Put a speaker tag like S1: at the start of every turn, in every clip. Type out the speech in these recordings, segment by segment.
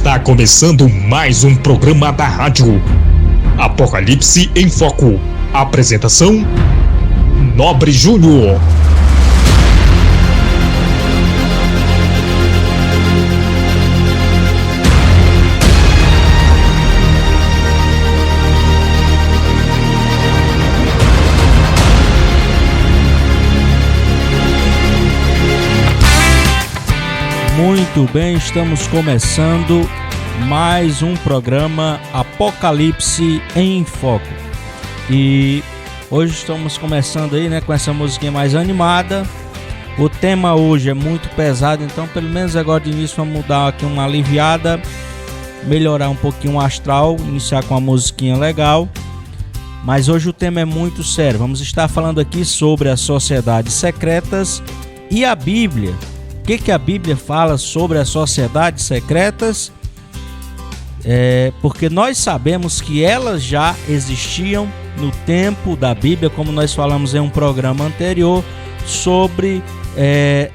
S1: Está começando mais um programa da rádio Apocalipse em Foco. Apresentação: Nobre Júnior.
S2: Muito bem, estamos começando mais um programa Apocalipse em Foco. E hoje estamos começando aí, com essa musiquinha mais animada. O tema hoje é muito pesado, então pelo menos agora de início vamos dar aqui uma aliviada, melhorar um pouquinho o astral, iniciar com uma musiquinha legal. Mas hoje o tema é muito sério. Vamos estar falando aqui sobre as sociedades secretas e a Bíblia. O que a Bíblia fala sobre as sociedades secretas? Porque nós sabemos que elas já existiam no tempo da Bíblia, como nós falamos em um programa anterior sobre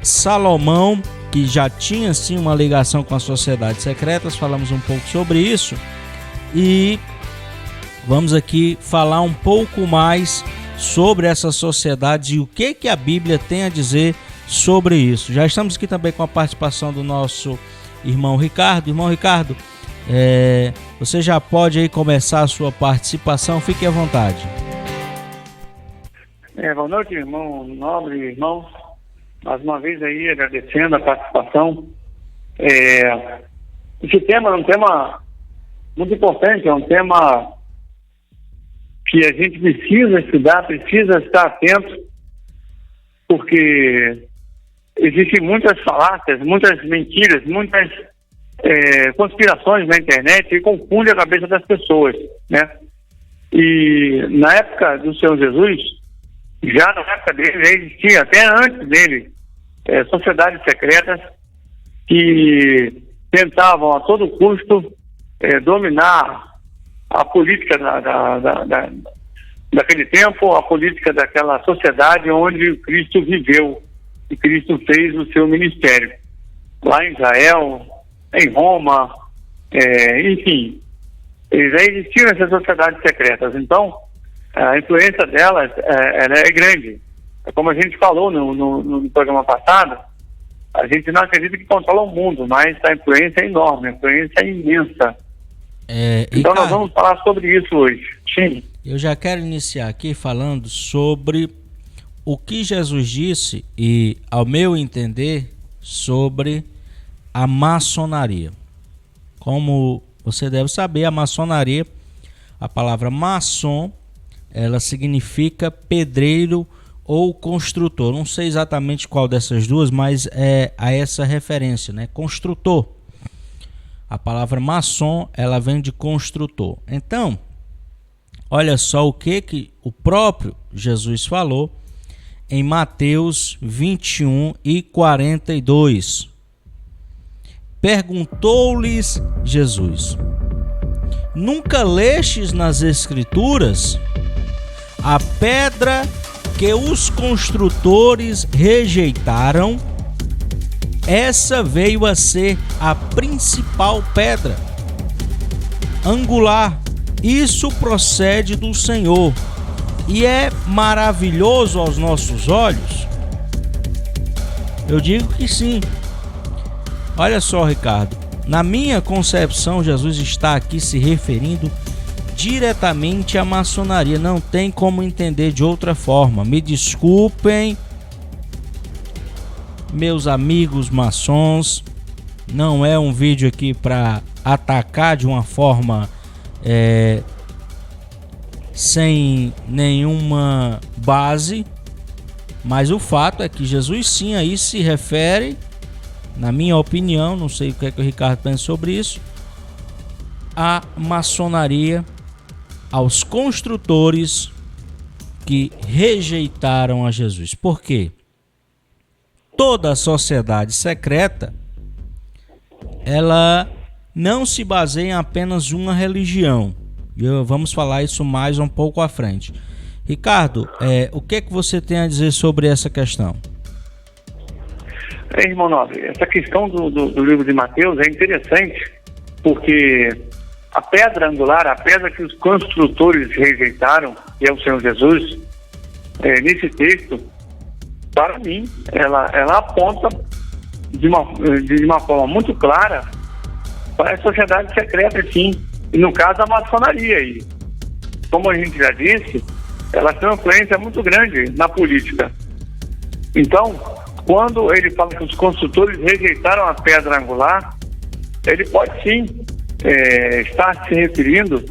S2: Salomão, que já tinha sim uma ligação com as sociedades secretas. Falamos um pouco sobre isso e vamos aqui falar um pouco mais sobre essas sociedades e o que a Bíblia tem a dizer sobre isso. Já estamos aqui também com a participação do nosso irmão Ricardo. Irmão Ricardo, você já pode aí começar a sua participação, fique à vontade.
S3: Boa noite, irmão Nobre, irmão. Mais uma vez aí agradecendo a participação. Esse tema é um tema muito importante, é um tema que a gente precisa estudar, precisa estar atento, porque existem muitas falácias, muitas mentiras, muitas conspirações na internet que confundem a cabeça das pessoas, né? E na época do Senhor Jesus, já na época dele, já existia, até antes dele, sociedades secretas que tentavam a todo custo dominar a política daquele tempo, a política daquela sociedade onde Cristo viveu e Cristo fez o seu ministério. Lá em Israel, em Roma, enfim, já existiam essas sociedades secretas. Então, a influência delas ela é grande. Como a gente falou no programa passado, a gente não acredita que controla o mundo, mas a influência é enorme, a influência é imensa. Então nós vamos falar sobre isso hoje. Sim.
S2: Eu já quero iniciar aqui falando sobre o que Jesus disse e, ao meu entender, sobre a maçonaria. Como você deve saber, a maçonaria, a palavra maçom, ela significa pedreiro ou construtor. Não sei exatamente qual dessas duas, mas é a essa referência, construtor. A palavra maçom, ela vem de construtor. Então, olha só o que o próprio Jesus falou em Mateus 21 e 42. Perguntou-lhes Jesus: nunca lestes nas Escrituras a pedra que os construtores rejeitaram? Essa veio a ser a principal pedra angular. Isso procede do Senhor e é maravilhoso aos nossos olhos? Eu digo que sim. Olha só, Ricardo, na minha concepção, Jesus está aqui se referindo diretamente à maçonaria. Não tem como entender de outra forma. Me desculpem, meus amigos maçons, não é um vídeo aqui para atacar de uma forma sem nenhuma base, mas o fato é que Jesus sim aí se refere, na minha opinião, não sei o que o Ricardo pensa sobre isso, à maçonaria, aos construtores que rejeitaram a Jesus. Por quê? Toda a sociedade secreta, ela não se baseia em apenas uma religião. Vamos falar isso mais um pouco à frente. Ricardo, o que você tem a dizer sobre essa questão?
S3: Irmão Nobre, essa questão do livro de Mateus é interessante, porque a pedra angular, a pedra que os construtores rejeitaram, que é o Senhor Jesus, nesse texto, para mim, ela aponta de uma forma muito clara para a sociedade secreta, sim, e no caso a maçonaria. E, como a gente já disse, ela tem uma influência muito grande na política. Então, quando ele fala que os construtores rejeitaram a pedra angular, ele pode sim estar se referindo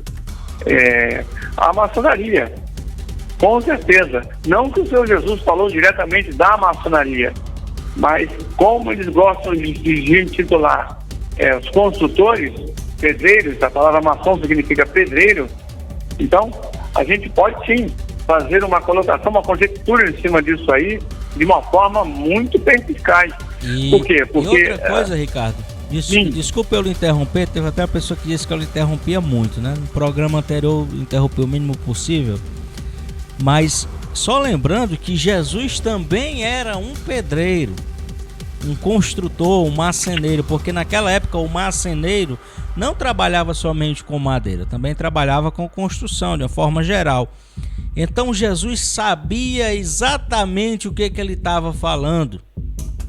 S3: à maçonaria, com certeza. Não que o Senhor Jesus falou diretamente da maçonaria, mas como eles gostam de intitular os construtores, pedreiros, a palavra maçom significa pedreiro, então a gente pode sim fazer uma colocação, uma conjectura em cima disso aí, de uma forma muito perspicaz. Por quê? Porque,
S2: e outra coisa, Ricardo, desculpa eu lhe interromper, teve até uma pessoa que disse que eu lhe interrompia muito, né? No programa anterior eu interrompi o mínimo possível, mas só lembrando que Jesus também era um pedreiro, um construtor, um marceneiro, porque naquela época o marceneiro não trabalhava somente com madeira, também trabalhava com construção de uma forma geral. Então Jesus sabia exatamente o que ele estava falando.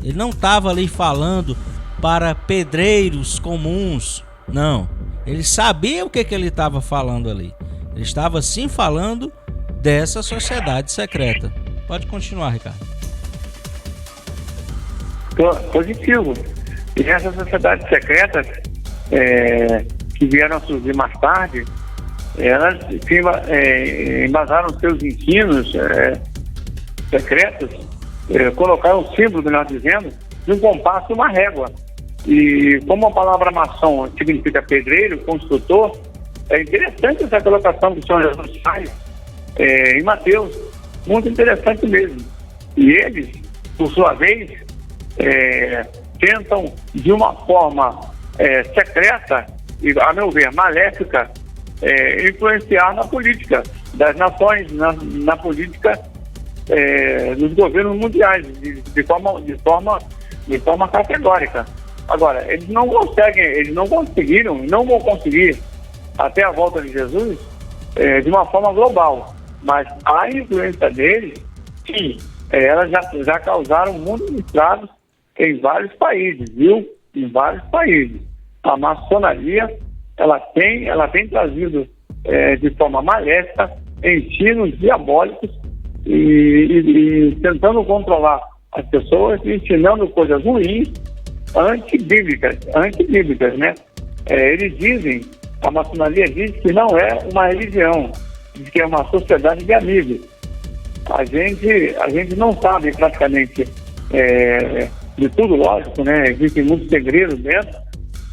S2: Ele não estava ali falando para pedreiros comuns, não. Ele sabia o que ele estava falando ali. Ele estava sim falando dessa sociedade secreta. Pode continuar, Ricardo.
S3: Positivo. E essas sociedades secretas que vieram a surgir mais tarde, elas embasaram seus ensinos secretos, colocaram o símbolo, melhor dizendo, de um compasso e uma régua. E como a palavra maçom significa pedreiro, construtor, é interessante essa colocação que o Senhor Jesus faz em Mateus, muito interessante mesmo. E eles, por sua vez, tentam de uma forma secreta e, a meu ver, maléfica, influenciar na política das nações, na política dos governos mundiais, de forma categórica. Agora, eles não conseguiram, não vão conseguir até a volta de Jesus de uma forma global, mas a influência deles, sim, elas já causaram muitos estragos em vários países, viu? Em vários países. A maçonaria, ela tem trazido de forma maléfica ensinos diabólicos e tentando controlar as pessoas, ensinando coisas ruins, antibíblicas, né? Eles dizem, a maçonaria diz que não é uma religião, diz que é uma sociedade de amigos. A gente não sabe praticamente de tudo, lógico, né? Existem muitos segredos dentro,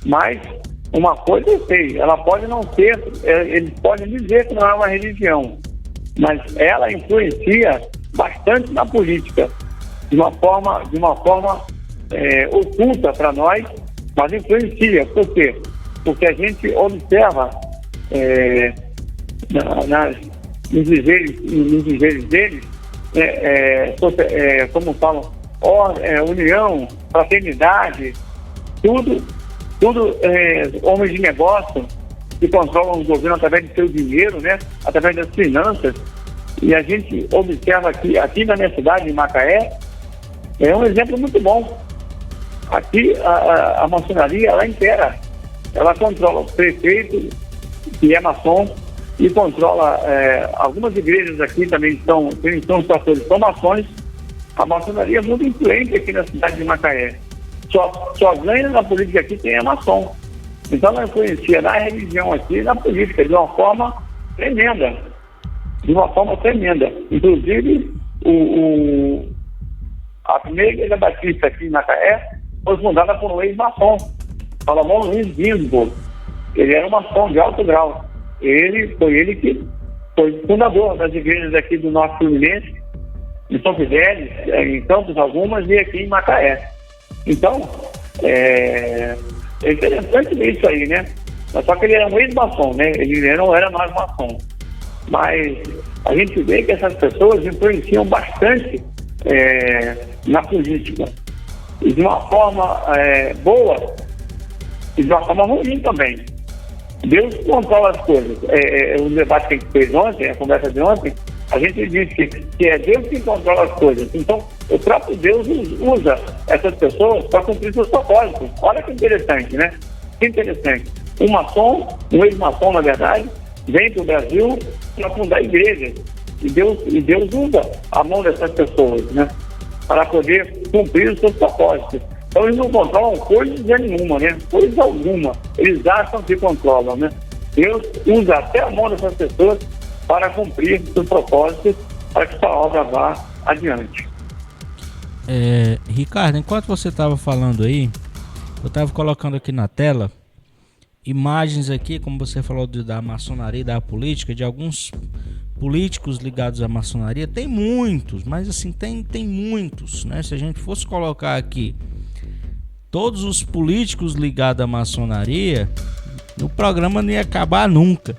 S3: mas uma coisa eu sei, ela pode não ser, eles podem dizer que não é uma religião, mas ela influencia bastante na política, de uma forma oculta para nós, mas influencia. Por quê? Porque a gente observa nos dizeres deles, como falam, união, fraternidade, tudo homens de negócio que controlam o governo através de seu dinheiro, né? Através das finanças. E a gente observa aqui na minha cidade, em Macaé, é um exemplo muito bom. Aqui a maçonaria, ela inteira, ela controla o prefeito, que é maçom, e controla algumas igrejas aqui também são os pastores são maçons. A maçonaria é muito influente aqui na cidade de Macaé. Só ganha na política aqui quem é maçom. Então ela influencia na religião aqui e na política de uma forma tremenda. Inclusive, a primeira igreja batista aqui em Macaé foi fundada por um ex-maçom, Salomão Luiz Ginsburg. Ele era um maçom de alto grau. Ele que foi fundador das igrejas aqui do Norte Fluminense, em São Fidélis, em Campos algumas e aqui em Macaé. Então, é interessante ver isso aí, né? Só que ele era um ex-maçom, né? Ele não era mais maçom. Mas a gente vê que essas pessoas influenciam bastante na política. E de uma forma boa, e de uma forma ruim também. Deus controla as coisas. O debate que a gente fez ontem, a conversa de ontem, a gente disse que é Deus que controla as coisas. Então, o próprio Deus usa essas pessoas para cumprir seus propósitos. Olha que interessante, né? Que interessante. Um ex-maçom, na verdade, vem para o Brasil para fundar igrejas. E Deus usa a mão dessas pessoas, né? Para poder cumprir os seus propósitos. Então, eles não controlam coisa nenhuma, né? Coisa alguma. Eles acham que controlam, né? Deus usa até a mão dessas pessoas para cumprir seus propósitos, para que sua obra vá adiante.
S2: Ricardo, enquanto você estava falando aí, eu estava colocando aqui na tela imagens aqui, como você falou da maçonaria e da política, de alguns políticos ligados à maçonaria. Tem muitos, mas assim, tem muitos, né? Se a gente fosse colocar aqui todos os políticos ligados à maçonaria, o programa não ia acabar nunca.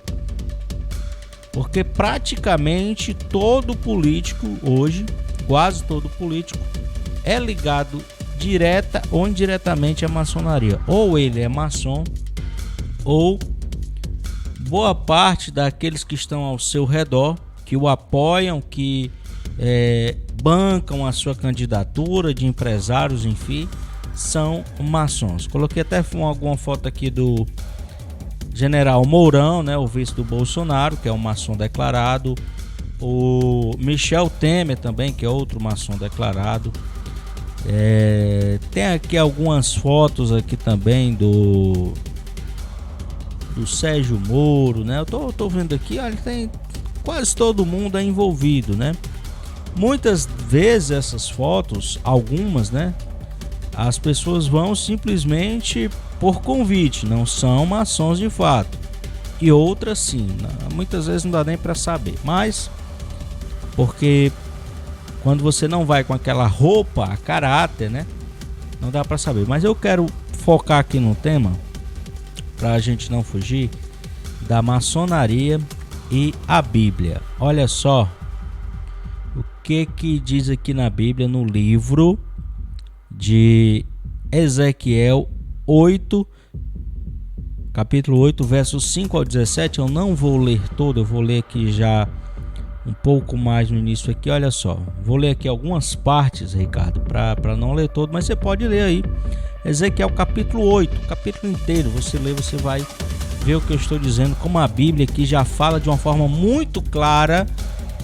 S2: Porque praticamente todo político hoje, quase todo político, é ligado direta ou indiretamente à maçonaria. Ou ele é maçom, ou boa parte daqueles que estão ao seu redor, que o apoiam, que bancam a sua candidatura, de empresários, enfim, são maçons. Coloquei até alguma foto aqui do General Mourão, né, o vice do Bolsonaro, que é um maçom declarado. O Michel Temer também, que é outro maçom declarado. Tem aqui algumas fotos aqui também do Sérgio Moro, né? Eu tô vendo aqui, olha, tem quase todo mundo envolvido, né? Muitas vezes essas fotos, algumas, né? As pessoas vão simplesmente por convite, não são maçons de fato. E outras sim, muitas vezes não dá nem para saber. Mas, porque quando você não vai com aquela roupa a caráter, né? Não dá para saber. Mas eu quero focar aqui no tema, para a gente não fugir, da maçonaria e a Bíblia. Olha só o que diz aqui na Bíblia, no livro de Ezequiel 8, capítulo 8, versos 5 ao 17. Eu não vou ler todo, eu vou ler aqui já um pouco mais no início aqui. Olha só, vou ler aqui algumas partes, Ricardo, para não ler todo, mas você pode ler aí Ezequiel capítulo 8, capítulo inteiro. Você lê, você vai ver o que eu estou dizendo, como a Bíblia aqui já fala de uma forma muito clara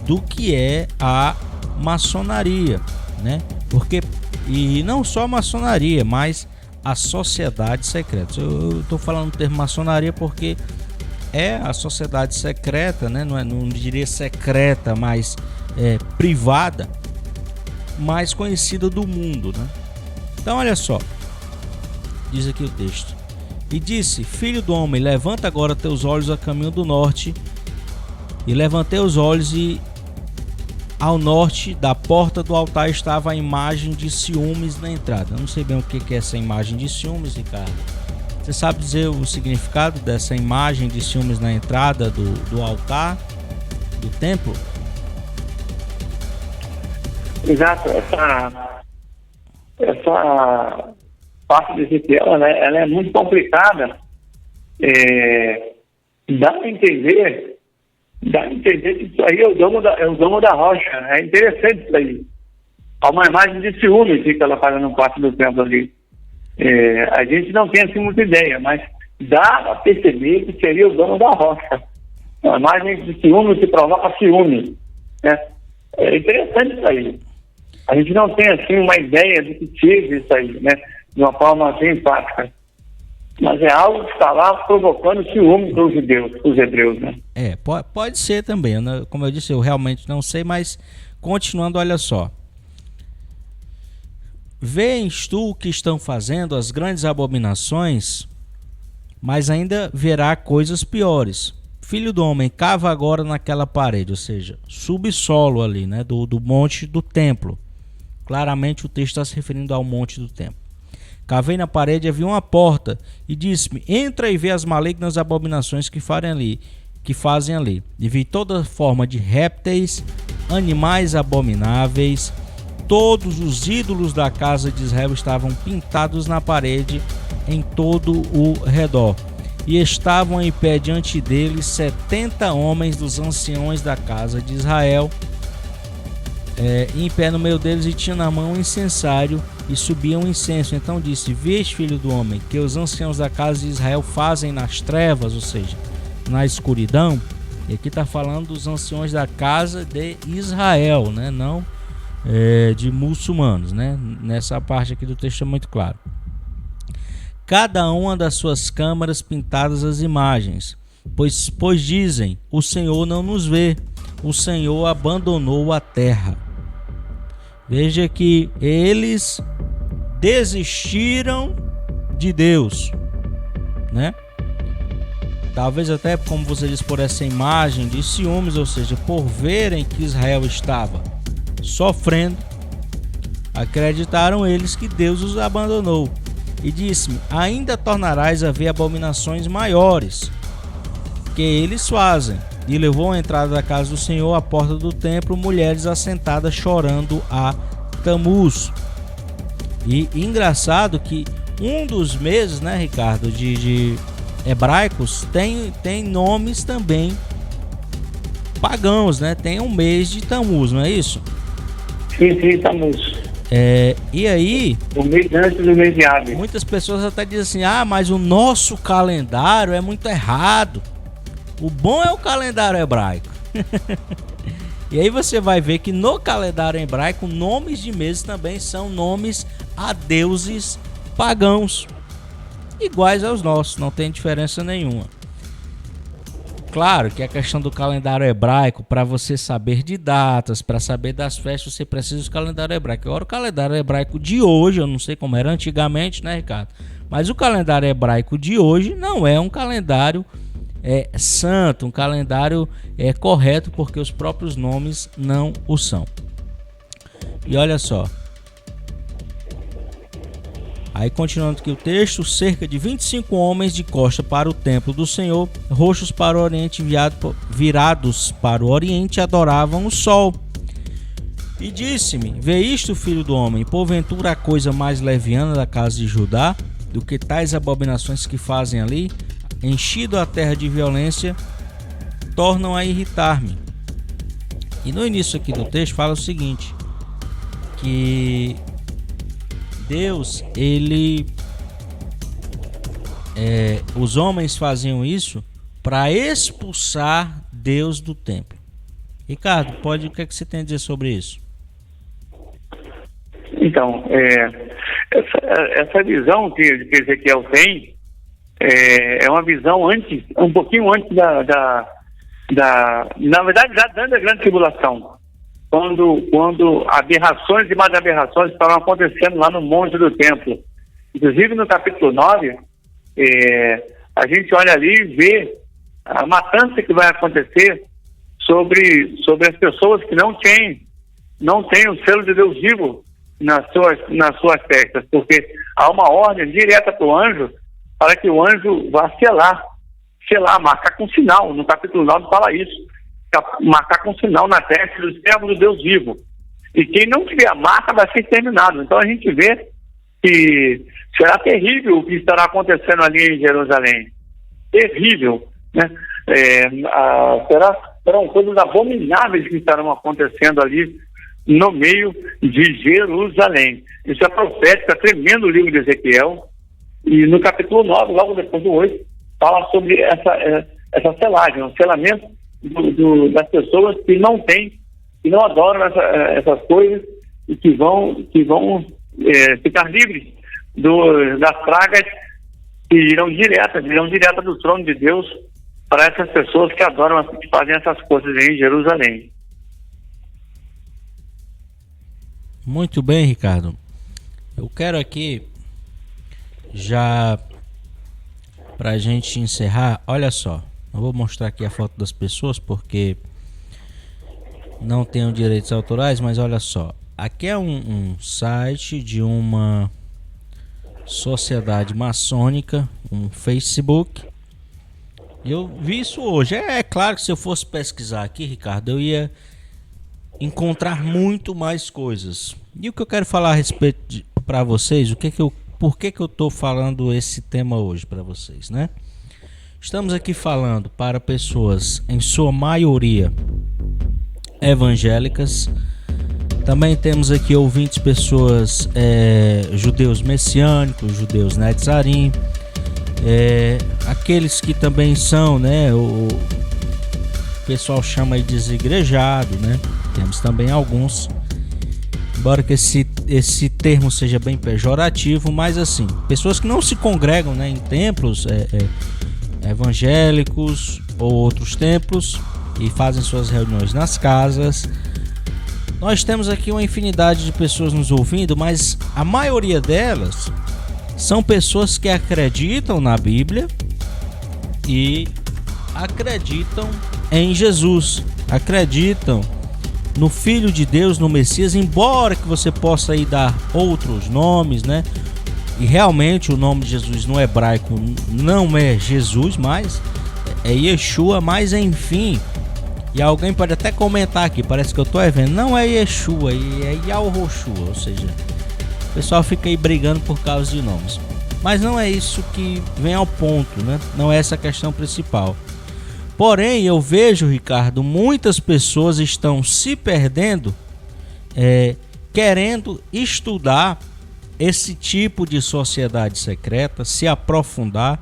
S2: do que é a maçonaria, né? Porque, e não só a maçonaria, mas a sociedade secreta. Eu estou falando do termo maçonaria porque é a sociedade secreta, né? Não diria secreta, mas privada, mais conhecida do mundo, né? Então olha só, diz aqui o texto: e disse, filho do homem, levanta agora teus olhos a caminho do norte. E levantei os olhos, e ao norte da porta do altar estava a imagem de ciúmes na entrada. Eu não sei bem o que é essa imagem de ciúmes, Ricardo. Você sabe dizer o significado dessa imagem de ciúmes na entrada do altar, do templo?
S3: Exato. Essa parte de Ezequiel, né, ela é muito complicada. Dá a entender que isso aí é o domo da rocha. É interessante isso aí. Há uma imagem de ciúme que ela faz no quarto do templo ali. A gente não tem assim muita ideia, mas dá a perceber que seria o dono da rocha. Uma imagem de ciúme que provoca ciúme, né? É interessante isso aí. A gente não tem assim uma ideia do que seja isso aí, né? De uma forma assim empática. Mas é algo que está lá provocando ciúme para os hebreus, né?
S2: Pode ser também, né? Como eu disse, eu realmente não sei, mas continuando, olha só. Vês tu o que estão fazendo as grandes abominações, mas ainda verá coisas piores. Filho do homem, cava agora naquela parede, ou seja, subsolo ali, né? Do monte do templo. Claramente o texto está se referindo ao monte do templo. Cavei na parede, havia uma porta, e disse-me, entra e vê as malignas abominações que fazem ali. E vi toda forma de répteis, animais abomináveis. Todos os ídolos da casa de Israel estavam pintados na parede em todo o redor. E estavam em pé diante dele 70 homens dos anciões da casa de Israel, em pé no meio deles, e tinha na mão um incensário e subia um incenso. Então disse: Vês, filho do homem, que os anciãos da casa de Israel fazem nas trevas, ou seja, na escuridão. E aqui está falando dos anciões da casa de Israel, né? Não de muçulmanos, né? Nessa parte aqui do texto é muito claro. Cada uma das suas câmaras pintadas as imagens, pois dizem: o Senhor não nos vê, o Senhor abandonou a terra. Veja que eles desistiram de Deus, né? Talvez até, como você diz, por essa imagem de ciúmes, ou seja, por verem que Israel estava sofrendo, acreditaram eles que Deus os abandonou. E disse-me: ainda tornarás a ver abominações maiores que eles fazem. E levou à entrada da casa do Senhor, à porta do templo, mulheres assentadas chorando a Tamuz. E engraçado que um dos meses, né, Ricardo, de hebraicos tem nomes também pagãos, né? Tem um mês de Tamuz, não é isso?
S3: Sim, Tamuz.
S2: E aí,
S3: o mês antes do mês de Aves.
S2: Muitas pessoas até dizem assim: mas o nosso calendário é muito errado. O bom é o calendário hebraico. E aí você vai ver que no calendário hebraico, nomes de meses também são nomes a deuses pagãos, iguais aos nossos, não tem diferença nenhuma. Claro que a questão do calendário hebraico, para você saber de datas, para saber das festas, você precisa do calendário hebraico. Agora, o calendário hebraico de hoje, eu não sei como era antigamente, né, Ricardo? Mas o calendário hebraico de hoje não é um calendário santo, um calendário correto, porque os próprios nomes não o são. E olha só. Aí, continuando aqui o texto: cerca de 25 homens de costa para o templo do Senhor, roxos para o oriente, virados para o oriente, adoravam o sol. E disse-me: vê isto, filho do homem, porventura a coisa mais leviana da casa de Judá do que tais abominações que fazem ali, enchido a terra de violência, tornam a irritar-me. E no início aqui do texto fala o seguinte, que Deus, os homens faziam isso para expulsar Deus do templo. Ricardo, o que é que você tem a dizer sobre isso? Então,
S3: essa visão que Ezequiel tem é uma visão um pouquinho antes na verdade, já dando a grande tribulação. Quando aberrações e mais aberrações estavam acontecendo lá no monte do templo. Inclusive no capítulo 9, a gente olha ali e vê a matança que vai acontecer sobre as pessoas que não têm o selo de Deus vivo nas suas festas, porque há uma ordem direta para o anjo para que o anjo vá selar, marcar com sinal. No capítulo 9 fala isso, marcar com sinal na testa do servo do Deus vivo. E quem não tiver a marca vai ser exterminado. Então a gente vê que será terrível o que estará acontecendo ali em Jerusalém. Terrível, né? Serão coisas abomináveis que estarão acontecendo ali no meio de Jerusalém. Isso é profético, é tremendo o livro de Ezequiel. E no capítulo 9, logo depois do 8, fala sobre essa selagem, o selamento das pessoas que não adoram essas coisas e que vão ficar livres das pragas que irão direta do trono de Deus para essas pessoas que adoram, que fazem essas coisas em Jerusalém.
S2: Muito bem, Ricardo. Eu quero aqui, já para a gente encerrar, olha só, eu vou mostrar aqui a foto das pessoas porque não tenho direitos autorais, mas olha só, aqui é um site de uma sociedade maçônica, um Facebook. Eu vi isso hoje. É claro que se eu fosse pesquisar aqui, Ricardo, eu ia encontrar muito mais coisas. E o que eu quero falar a respeito para vocês, o que eu por que eu estou falando esse tema hoje para vocês, né? Estamos aqui falando para pessoas, em sua maioria, evangélicas. Também temos aqui ouvintes, pessoas judeus messiânicos, judeus netzarim, aqueles que também são, né, o pessoal chama de desigrejados, né? Temos também alguns, embora que esse termo seja bem pejorativo, mas assim, pessoas que não se congregam, né, em templos evangélicos ou outros templos e fazem suas reuniões nas casas. Nós temos aqui uma infinidade de pessoas nos ouvindo, mas a maioria delas são pessoas que acreditam na Bíblia e acreditam em Jesus, acreditam no Filho de Deus, no Messias, embora que você possa aí dar outros nomes, né? E realmente o nome de Jesus no hebraico não é Jesus, mas é Yeshua, mas enfim. E alguém pode até comentar aqui, parece que eu tô vendo, não é Yeshua, é Yahushua, ou seja, o pessoal fica aí brigando por causa de nomes. Mas não é isso que vem ao ponto, né? Não é essa a questão principal. Porém, eu vejo, Ricardo, muitas pessoas estão se perdendo, querendo estudar esse tipo de sociedade secreta, se aprofundar,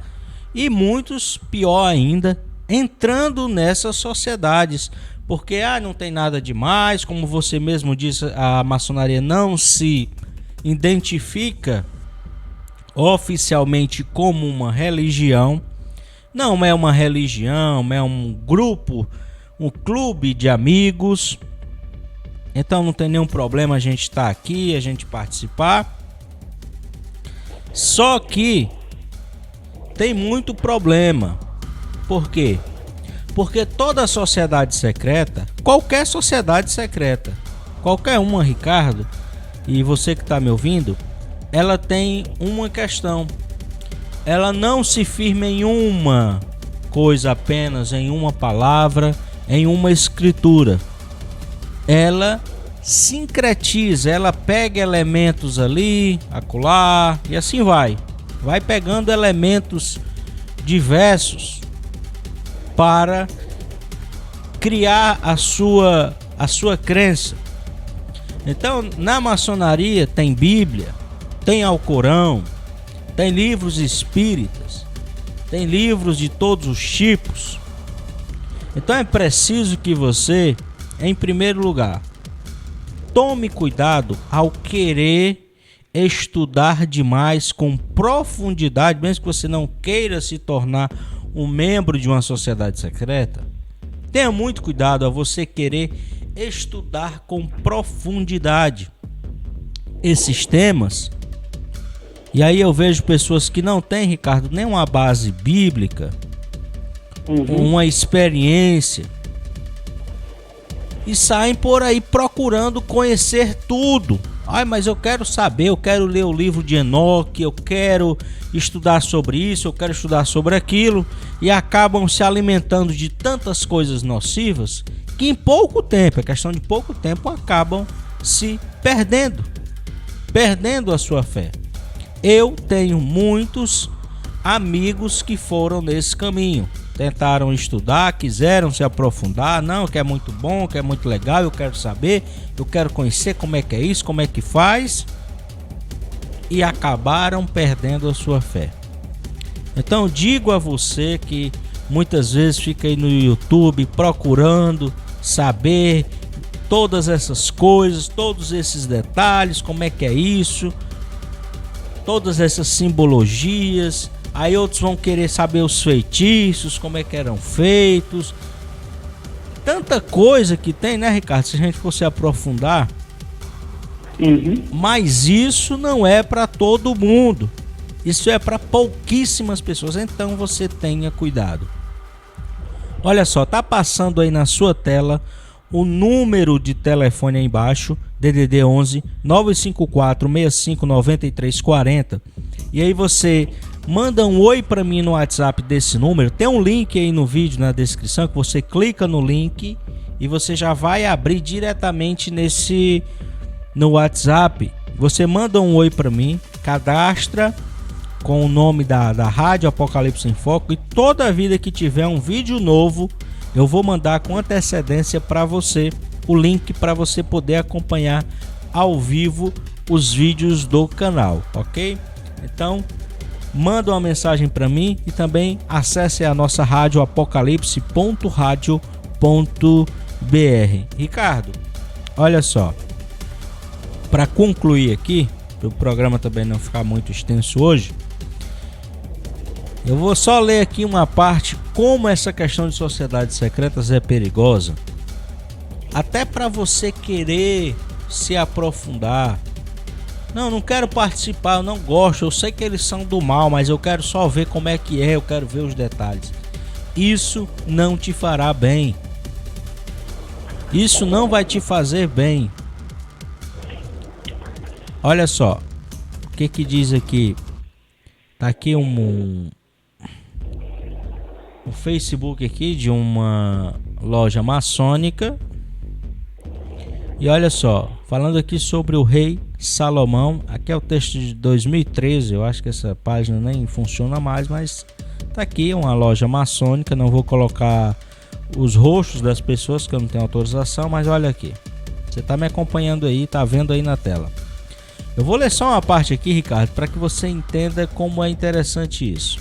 S2: e muitos, pior ainda, entrando nessas sociedades, porque não tem nada demais, como você mesmo disse, a maçonaria não se identifica oficialmente como uma religião, não é uma religião, é um grupo, um clube de amigos, então não tem nenhum problema a gente estar aqui, a gente participar. Só que tem muito problema. Por quê? Porque toda sociedade secreta, qualquer sociedade secreta, qualquer uma, Ricardo, e você que está me ouvindo, ela tem uma questão. Ela não se firma em uma coisa apenas, em uma palavra, em uma escritura. Ela sincretiza, ela pega elementos ali, acolá, e assim vai pegando elementos diversos para criar a sua crença. Então, na maçonaria tem Bíblia, tem Alcorão, tem livros espíritas, tem livros de todos os tipos. Então é preciso que você, em primeiro lugar, tome cuidado ao querer estudar demais com profundidade, mesmo que você não queira se tornar um membro de uma sociedade secreta. Tenha muito cuidado a você querer estudar com profundidade esses temas. E aí eu vejo pessoas que não têm, Ricardo, nem uma base bíblica, uma experiência, e saem por aí procurando conhecer tudo. Mas eu quero saber, eu quero ler o livro de Enoque, eu quero estudar sobre isso, eu quero estudar sobre aquilo, e acabam se alimentando de tantas coisas nocivas que em pouco tempo, é questão de pouco tempo, acabam se perdendo a sua fé. Eu tenho muitos amigos que foram nesse caminho, tentaram estudar, quiseram se aprofundar, não, que é muito bom, que é muito legal, eu quero saber, eu quero conhecer como é que é isso, como é que faz, e acabaram perdendo a sua fé. Então digo a você que muitas vezes fica aí no YouTube procurando saber todas essas coisas, todos esses detalhes, como é que é isso, todas essas simbologias. Aí outros vão querer saber os feitiços, como é que eram feitos. Tanta coisa que tem, né, Ricardo? Se a gente fosse aprofundar. Mas isso não é para todo mundo. Isso é para pouquíssimas pessoas. Então você tenha cuidado. Olha só, tá passando aí na sua tela o número de telefone aí embaixo, DDD 11 954 65 93 40. E aí você manda um oi para mim no WhatsApp desse número. Tem um link aí no vídeo na descrição que você clica no link e você já vai abrir diretamente no WhatsApp. Você manda um oi para mim cadastra com o nome da Rádio Apocalipse em Foco, e toda vida que tiver um vídeo novo, eu vou mandar com antecedência para você o link para você poder acompanhar ao vivo os vídeos do canal, ok? Então, manda uma mensagem para mim e também acesse a nossa rádio apocalipse.radio.br. Ricardo, olha só, para concluir aqui, para o programa também não ficar muito extenso hoje, eu vou só ler aqui uma parte, como essa questão de sociedades secretas é perigosa, até para você querer se aprofundar. Não quero participar, eu não gosto, eu sei que eles são do mal, mas eu quero só ver como é que é, eu quero ver os detalhes. Isso não te fará bem. Isso não vai te fazer bem. Olha só, o que diz aqui? Tá aqui um Facebook aqui de uma loja maçônica. E olha só, falando aqui sobre o rei Salomão. Aqui é o texto de 2013, eu acho que essa página nem funciona mais, mas tá aqui uma loja maçônica. Não vou colocar os rostos das pessoas que eu não tenho autorização, mas olha aqui. Você tá me acompanhando aí, tá vendo aí na tela. Eu vou ler só uma parte aqui, Ricardo, para que você entenda como é interessante isso.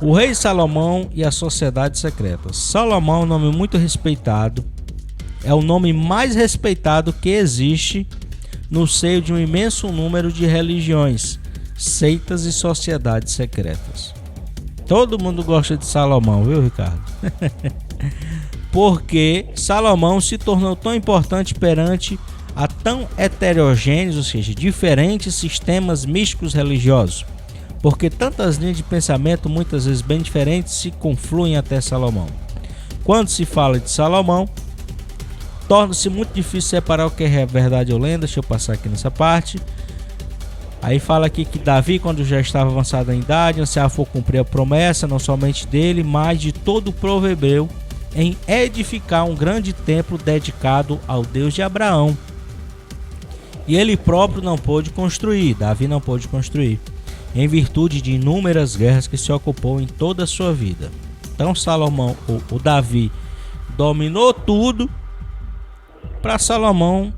S2: O rei Salomão e a sociedade secreta. Salomão, nome muito respeitado, é o nome mais respeitado que existe no seio de um imenso número de religiões, seitas e sociedades secretas. Todo mundo gosta de Salomão, viu, Ricardo? Porque Salomão se tornou tão importante perante a tão heterogêneos, ou seja, diferentes sistemas místicos religiosos, porque tantas linhas de pensamento, muitas vezes bem diferentes, se confluem até Salomão. Quando se fala de Salomão, torna-se muito difícil separar o que é verdade ou lenda. Deixa eu passar aqui nessa parte. Aí fala aqui que Davi, quando já estava avançado em idade, ansiava por cumprir a promessa, não somente dele, mas de todo o povo hebreu, em edificar um grande templo dedicado ao Deus de Abraão. E ele próprio não pôde construir, Davi não pôde construir, em virtude de inúmeras guerras que se ocupou em toda a sua vida. Então Salomão, o Davi, dominou tudo para Salomão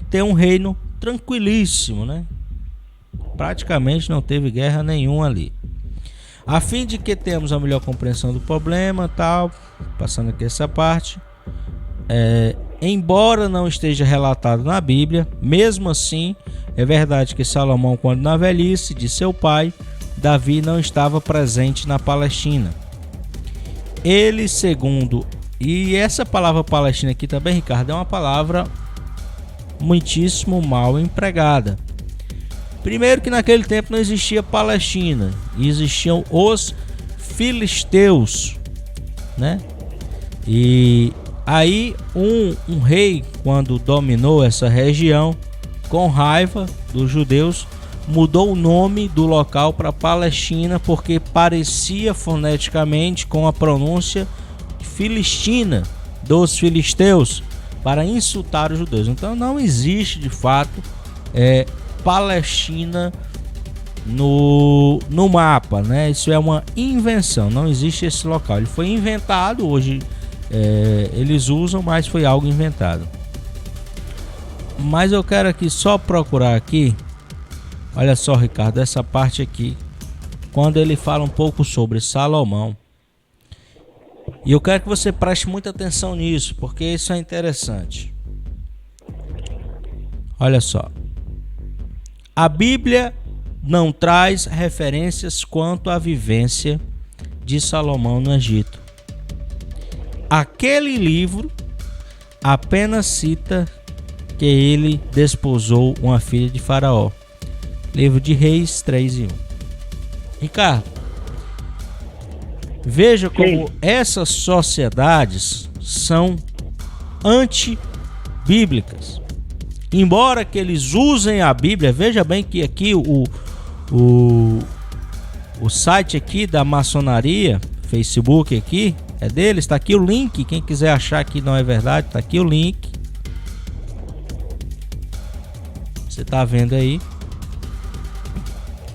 S2: ter um reino tranquilíssimo, né? Praticamente não teve guerra nenhuma ali. A fim de que tenhamos a melhor compreensão do problema, tal, passando aqui essa parte, embora não esteja relatado na Bíblia, mesmo assim, é verdade que Salomão, quando na velhice de seu pai, Davi não estava presente na Palestina. Ele, segundo... E essa palavra Palestina aqui também, Ricardo, é uma palavra muitíssimo mal empregada. Primeiro que naquele tempo não existia Palestina, existiam os filisteus, né? E aí um rei, quando dominou essa região, com raiva dos judeus, mudou o nome do local para Palestina, porque parecia foneticamente com a pronúncia filistina dos filisteus, para insultar os judeus. Então não existe de fato Palestina no mapa, né? Isso é uma invenção, não existe esse local. Ele foi inventado, hoje eles usam, mas foi algo inventado. Mas eu quero aqui só procurar aqui, olha só, Ricardo, essa parte aqui, quando ele fala um pouco sobre Salomão. E eu quero que você preste muita atenção nisso, porque isso é interessante. Olha só. A Bíblia não traz referências quanto à vivência de Salomão no Egito. Aquele livro apenas cita que ele desposou uma filha de Faraó. Livro de Reis 3:1. Ricardo, veja como essas sociedades são antibíblicas. Embora que eles usem a Bíblia, veja bem que aqui o site aqui da maçonaria, Facebook aqui, é deles, está aqui o link, quem quiser achar que não é verdade, está aqui o link. Você está vendo aí.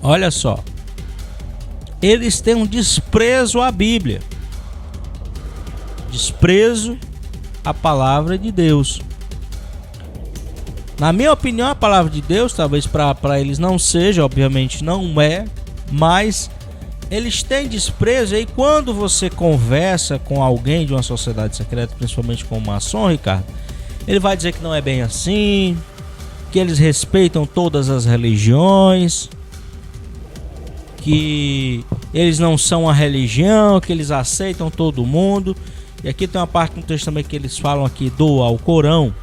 S2: olha só, eles têm um desprezo à Bíblia, desprezo à palavra de Deus. Na minha opinião, a palavra de Deus, talvez para eles não seja, obviamente não é, mas eles têm desprezo. E quando você conversa com alguém de uma sociedade secreta, principalmente com um maçom, Ricardo, ele vai dizer que não é bem assim, que eles respeitam todas as religiões, que eles não são a religião, que eles aceitam todo mundo. E aqui tem uma parte no texto também que eles falam aqui do Alcorão.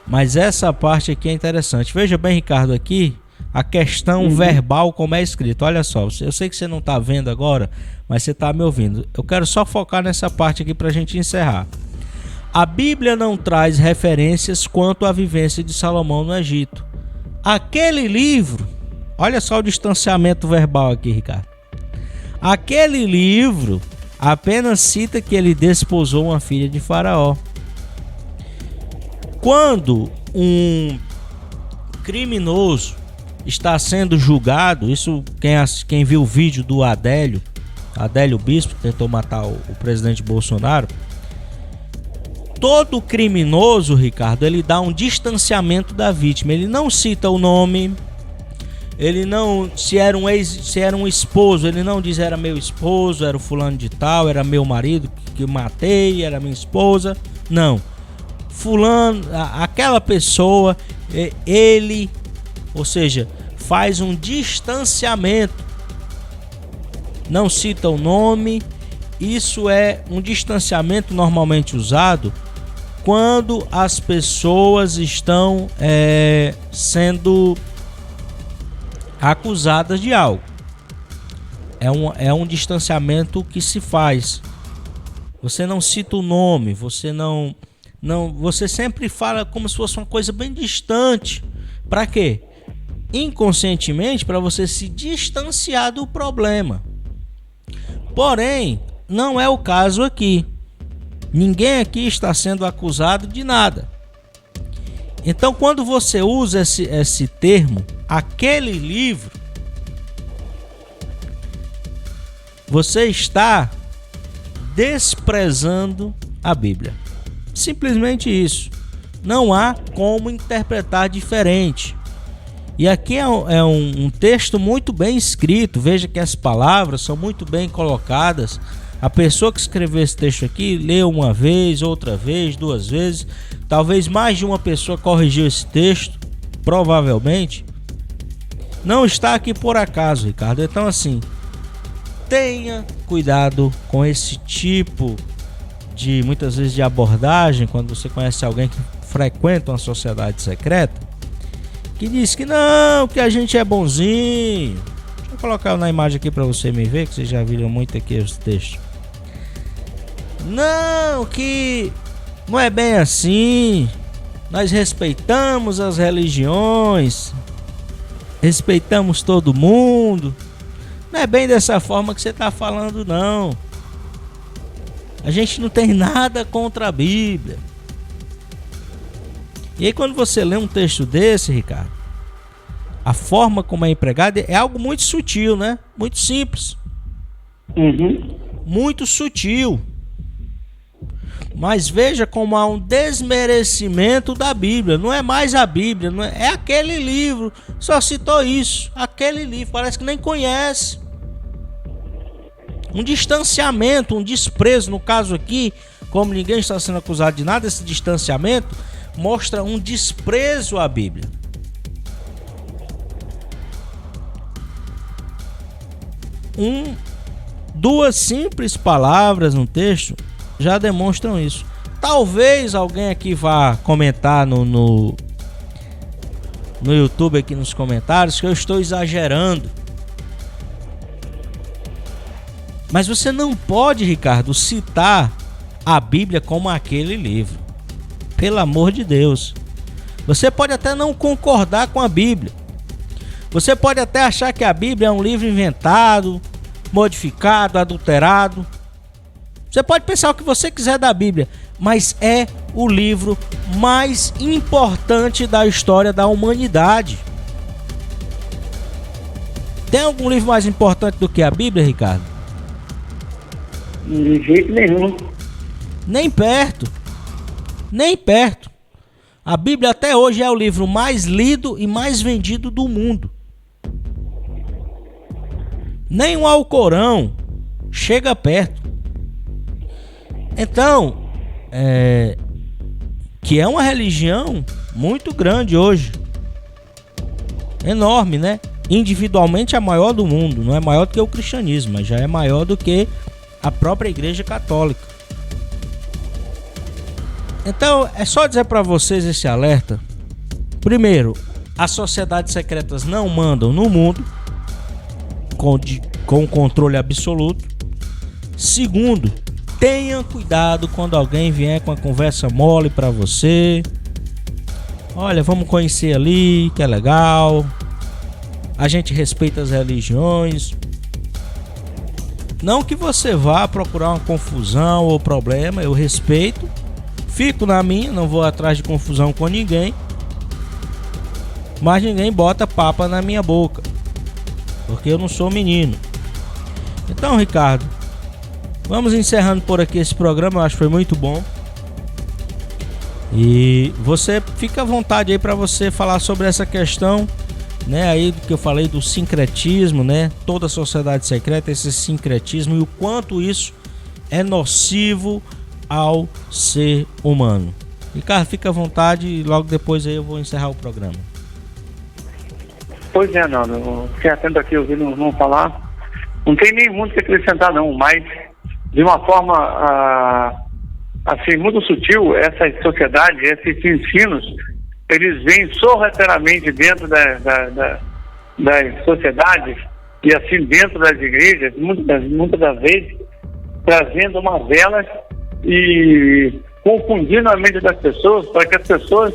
S2: Mas essa parte aqui é interessante. Veja bem, Ricardo, aqui a questão verbal como é escrito. Olha só, eu sei que você não está vendo agora, mas você está me ouvindo. Eu quero só focar nessa parte aqui para a gente encerrar. A Bíblia não traz referências quanto à vivência de Salomão no Egito. Aquele livro, olha só o distanciamento verbal aqui, Ricardo. Aquele livro apenas cita que ele desposou uma filha de Faraó. Quando um criminoso está sendo julgado, isso quem viu o vídeo do Adélio Bispo, que tentou matar o presidente Bolsonaro, todo criminoso, Ricardo, ele dá um distanciamento da vítima. Ele não cita o nome, ele não, se era um esposo, ele não diz era meu esposo, era o fulano de tal, era meu marido que eu matei, era minha esposa. Não. Fulano, aquela pessoa, ele, ou seja, faz um distanciamento, não cita o nome. Isso é um distanciamento normalmente usado quando as pessoas estão sendo acusadas de algo. É um distanciamento que se faz. Você não cita o nome, você sempre fala como se fosse uma coisa bem distante. Para quê? Inconscientemente, para você se distanciar do problema. Porém, não é o caso aqui. Ninguém aqui está sendo acusado de nada. Então, quando você usa esse termo, aquele livro, você está desprezando a Bíblia. Simplesmente isso. Não há como interpretar diferente. E aqui é um texto muito bem escrito. Veja que as palavras são muito bem colocadas. A pessoa que escreveu esse texto aqui leu uma vez, outra vez, duas vezes. Talvez mais de uma pessoa corrigiu esse texto. Provavelmente. Não está aqui por acaso, Ricardo. Então, assim, tenha cuidado com esse tipo de, muitas vezes, de abordagem, quando você conhece alguém que frequenta uma sociedade secreta, que diz que não, que a gente é bonzinho. Deixa eu colocar na imagem aqui para você me ver, que vocês já viram muito aqui os textos. Não, que não é bem assim. Nós respeitamos as religiões, respeitamos todo mundo. Não é bem dessa forma que você está falando, não. A gente não tem nada contra a Bíblia. E aí, quando você lê um texto desse, Ricardo, a forma como é empregado é algo muito sutil, né? Muito simples. Muito sutil. Mas veja como há um desmerecimento da Bíblia. Não é mais a Bíblia, não é aquele livro. Só citou isso. Aquele livro, parece que nem conhece. Um distanciamento, um desprezo. No caso aqui, como ninguém está sendo acusado de nada, esse distanciamento mostra um desprezo à Bíblia. Duas simples palavras no texto já demonstram isso. Talvez alguém aqui vá comentar no YouTube, aqui nos comentários, que eu estou exagerando. Mas você não pode, Ricardo, citar a Bíblia como aquele livro. Pelo amor de Deus. Você pode até não concordar com a Bíblia. Você pode até achar que a Bíblia é um livro inventado, modificado, adulterado. Você pode pensar o que você quiser da Bíblia, mas é o livro mais importante da história da humanidade. Tem algum livro mais importante do que a Bíblia, Ricardo?
S3: De jeito nenhum.
S2: Nem perto. Nem perto. A Bíblia até hoje é o livro mais lido e mais vendido do mundo. Nem o Alcorão chega perto. Então, que é uma religião muito grande hoje. Enorme, né? Individualmente é a maior do mundo. Não é maior do que o cristianismo, mas já é maior do que a própria Igreja Católica. Então, é só dizer para vocês esse alerta. Primeiro, as sociedades secretas não mandam no mundo com controle absoluto. Segundo, tenha cuidado quando alguém vier com a conversa mole para você. Olha, vamos conhecer ali, que é legal. A gente respeita as religiões. Não que você vá procurar uma confusão ou problema, eu respeito. Fico na minha, não vou atrás de confusão com ninguém. Mas ninguém bota papa na minha boca, porque eu não sou menino. Então, Ricardo, vamos encerrando por aqui esse programa. Eu acho que foi muito bom. E você fica à vontade aí para você falar sobre essa questão, né, aí do que eu falei do sincretismo, né? Toda sociedade secreta, esse sincretismo e o quanto isso é nocivo ao ser humano. Ricardo, fica à vontade e logo depois aí eu vou encerrar o programa.
S3: Pois é, Nando, fiquei atento aqui ouvindo não falar. Não tem nem muito que acrescentar não, mas de uma forma assim, muito sutil, essas sociedades, esses ensinos, eles vêm sorrateiramente dentro das sociedades e assim dentro das igrejas, muitas das vezes, trazendo uma velas e confundindo a mente das pessoas para que as pessoas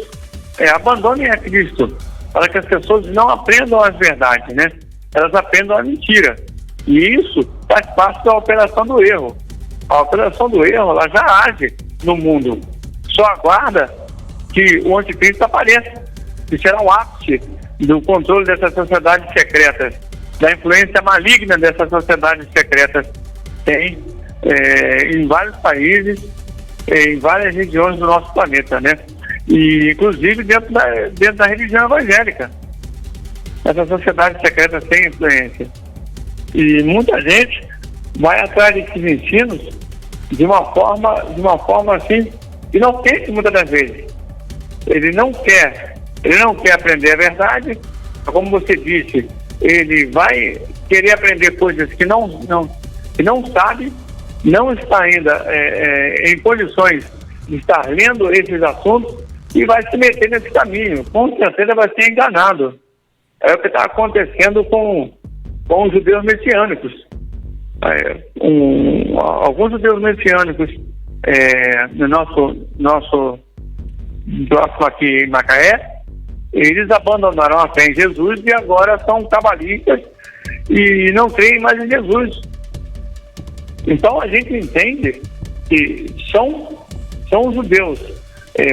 S3: abandonem a Cristo, para que as pessoas não aprendam as verdades, né? Elas aprendam a mentira. E isso faz parte da operação do erro. A operação do erro, ela já age no mundo. Só aguarda que o anticristo apareça, que será o ápice do controle dessas sociedades secretas, da influência maligna dessas sociedades secretas. Tem em vários países, em várias regiões do nosso planeta, né? E inclusive dentro da religião evangélica. Essas sociedades secretas têm influência. E muita gente vai atrás desses ensinos de uma forma assim, inocente muitas das vezes. Ele não quer aprender a verdade, como você disse, ele vai querer aprender coisas que não sabe, não está ainda em condições de estar lendo esses assuntos e vai se meter nesse caminho. Com certeza vai ser enganado. É o que está acontecendo com os judeus messiânicos. Alguns judeus messiânicos no nosso próximo aqui em Macaé, eles abandonaram a fé em Jesus e agora são cabalistas e não creem mais em Jesus. Então a gente entende que são judeus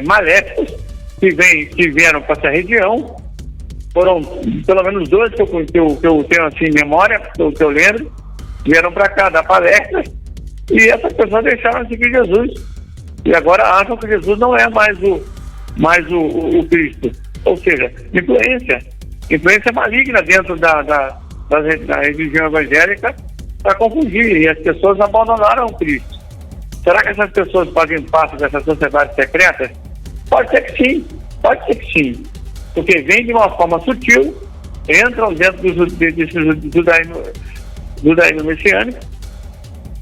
S3: maléficos que vieram para essa região. Foram pelo menos dois que eu tenho assim em memória, que eu lembro, vieram para cá dar palestra e essas pessoas deixaram de seguir Jesus. E agora acham que Jesus não é mais o Cristo. Ou seja, influência maligna dentro da religião evangélica para confundir, e as pessoas abandonaram o Cristo. Será que essas pessoas fazem parte dessas sociedades secretas? Pode ser que sim, porque vem de uma forma sutil, entram dentro do judaísmo messiânico.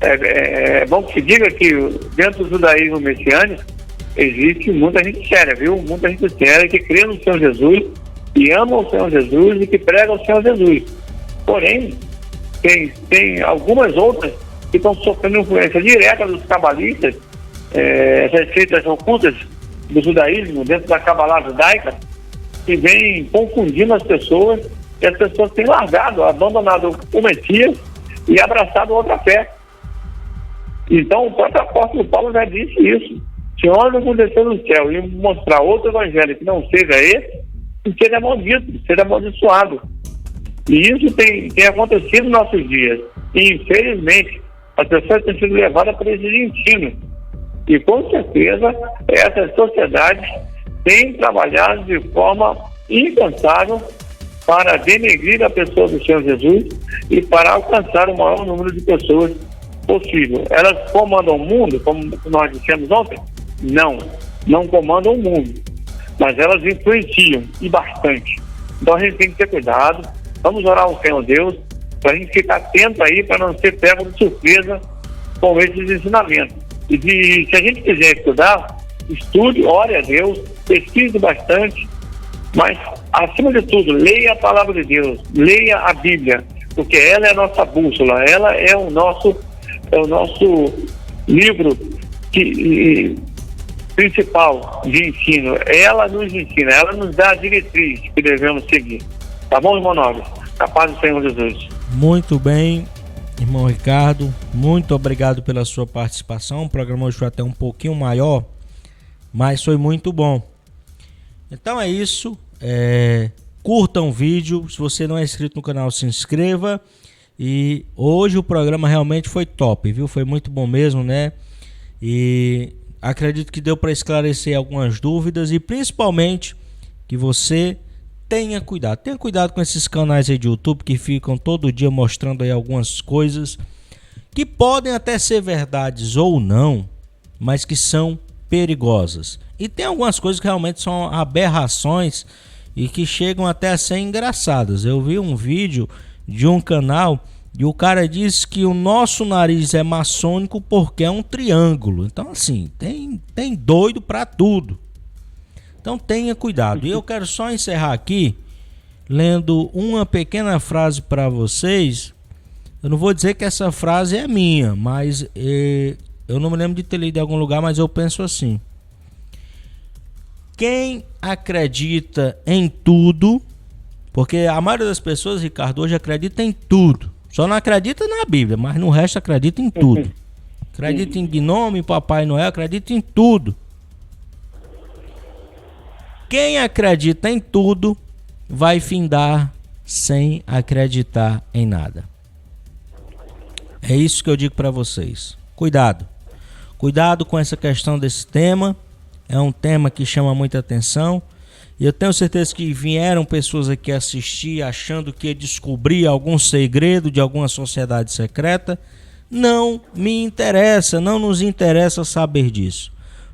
S3: É bom que se diga que dentro do judaísmo messiânico existe muita gente séria, viu? Muita gente séria que crê no Senhor Jesus, que ama o Senhor Jesus e que prega o Senhor Jesus. Porém, tem algumas outras que estão sofrendo influência direta dos cabalistas, essas seitas ocultas do judaísmo, dentro da Cabalá judaica, que vem confundindo as pessoas, e as pessoas têm abandonado o Messias e abraçado outra fé. Então, o próprio apóstolo Paulo já disse isso. Se o anjo descer do céu e mostrar outro evangelho que não seja esse, seja maldito, seja amaldiçoado. E isso tem acontecido nos nossos dias. E, infelizmente, as pessoas têm sido levadas para esse ensino. E, com certeza, essa sociedade tem trabalhado de forma incansável para denegrir a pessoa do Senhor Jesus e para alcançar o maior número de pessoas possível. Elas comandam o mundo, como nós dissemos ontem? Não comandam o mundo, mas elas influenciam, e bastante. Então a gente tem que ter cuidado, vamos orar ao Senhor Deus, para a gente ficar atento aí, para não ser pego de surpresa com esses ensinamentos. E se a gente quiser estudar, estude, ore a Deus, pesquise bastante, mas, acima de tudo, leia a palavra de Deus, leia a Bíblia, porque ela é a nossa bússola, ela é o nosso livro principal de ensino. Ela nos ensina, ela nos dá a diretriz que devemos seguir. Tá bom, irmão Nobre? A paz do Senhor Jesus.
S2: Muito bem, irmão Ricardo, muito obrigado pela sua participação. O programa hoje foi até um pouquinho maior, mas foi muito bom. Então é isso. Curtam o vídeo. Se você não é inscrito no canal, se inscreva. E hoje o programa realmente foi top, viu? Foi muito bom mesmo, né? E acredito que deu para esclarecer algumas dúvidas e principalmente que você tenha cuidado. Tenha cuidado com esses canais aí de YouTube que ficam todo dia mostrando aí algumas coisas que podem até ser verdades ou não, mas que são perigosas. E tem algumas coisas que realmente são aberrações e que chegam até a ser engraçadas. Eu vi um vídeo de um canal e o cara disse que o nosso nariz é maçônico porque é um triângulo. Então assim, tem doido pra tudo. Então tenha cuidado. E eu quero só encerrar aqui lendo uma pequena frase para vocês. Eu não vou dizer que essa frase é minha, mas eu não me lembro de ter lido em algum lugar, mas eu penso assim: quem acredita em tudo, porque a maioria das pessoas, Ricardo, hoje acredita em tudo. Só não acredita na Bíblia, mas no resto acredita em tudo. Acredita em Gnome, Papai Noel, acredita em tudo. Quem acredita em tudo vai findar sem acreditar em nada. É isso que eu digo para vocês. Cuidado. Cuidado com essa questão desse tema. É um tema que chama muita atenção. E eu tenho certeza que vieram pessoas aqui assistir achando que ia descobrir algum segredo de alguma sociedade secreta. Não me interessa, não nos interessa saber disso.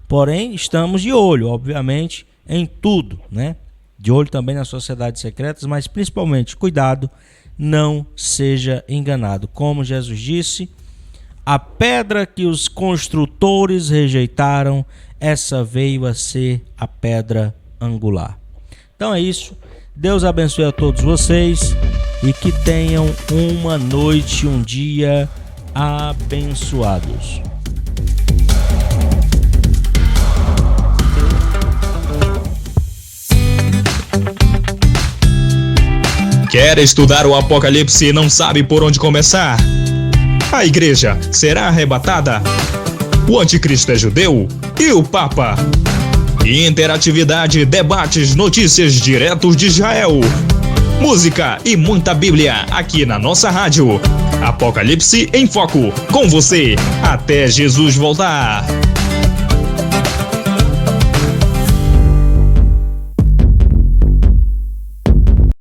S2: Porém, estamos de olho, obviamente, em tudo, né? De olho também nas sociedades secretas, mas principalmente, cuidado, não seja enganado. Como Jesus disse, a pedra que os construtores rejeitaram, essa veio a ser a pedra angular. Então é isso. Deus abençoe a todos vocês e que tenham uma noite, um dia abençoados.
S1: Quer estudar o Apocalipse e não sabe por onde começar? A igreja será arrebatada? O anticristo é judeu? E o Papa? Interatividade, debates, notícias diretos de Israel. Música e muita Bíblia aqui na nossa rádio. Apocalipse em Foco. Com você até Jesus voltar.